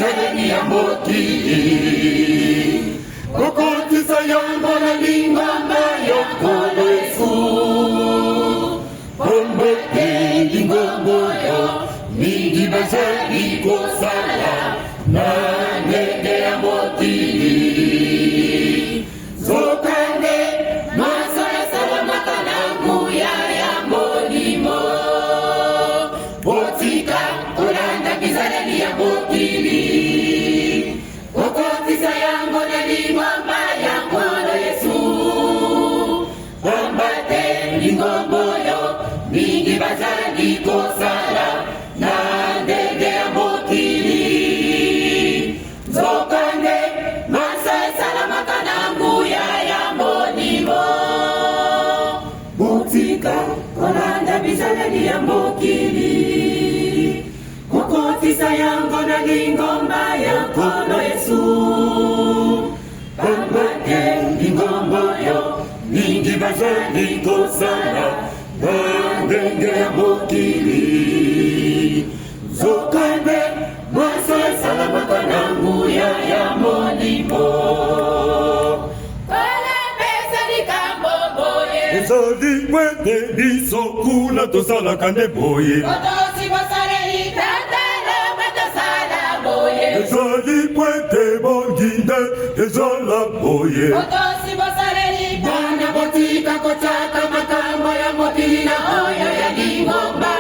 bizarani ya mokili kokotisa yango na lingomba yokolo Yesu ombote lingombo yo mingi bazali kosala na ndenge ya mokili zokande masala salamaka na nguya ya molimo botika kolanda bizarani ya mokili kokotisa yango na lingomba ya nkolo Yesu ombate lingombo yo mingi bazali kosala na ndenge ya mokili nzokande masa esalamaka na nguya ya molimo botika kolanda bizaleli ya mokili kokotisa yango na lingomba ya nkolo Yesu ombate lingombo yo mingi bazali kosala na ndenge ya mokili nzokande masa esalamaka na nguya ya molimo ezali kwete biso kuna tosalaka nde boye ezali kwete bonginde ezala boye bana botika kotaka makambo ya mokili na oyo ya lingomba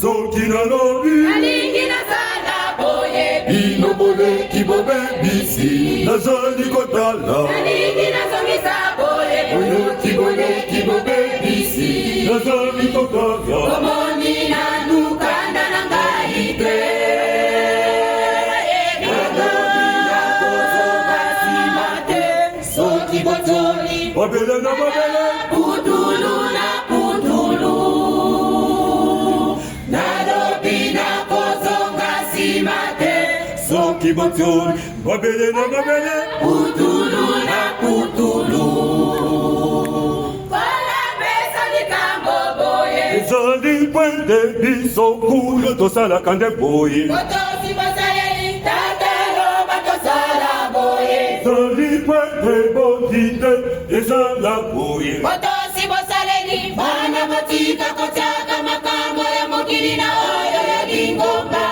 soki nalobi nalingi nasala boye bino boleki bobebisi nazali kotala nalingi nazongisa boye oyoki boleki bobebisi nazali kotala omoni nanukanda na ngai te Babele na babele putulu na putulu nalobi na kozonga simate soki botioni babele na babele putulu na putulu kola pesa likambo boye ezali kwende biso kuna tosalaka nde boye botosi basaleli tatelo batosala boye ezali kwende bondite ezala boye botosi bosaleli bana botika kotaka makambo ya mokili na oyo ya lingomba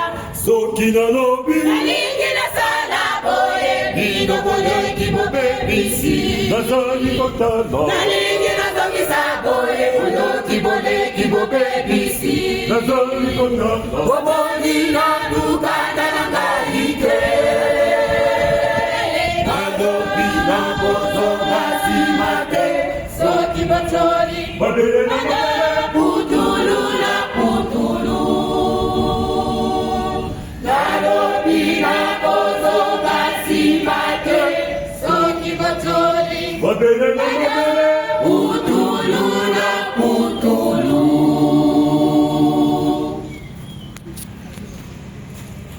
soki nalobi nalingi nasala boye bino boleki bobebisi nazali kotala nalingi nazongisa boye oyoki boleki bobebisi nazali kotala omoni nanukanda na ngai te nalobi nakozonga simate soki bocholi babele na babele putulu na putulu nalobi nakozonga simate soki bocholi babele na babele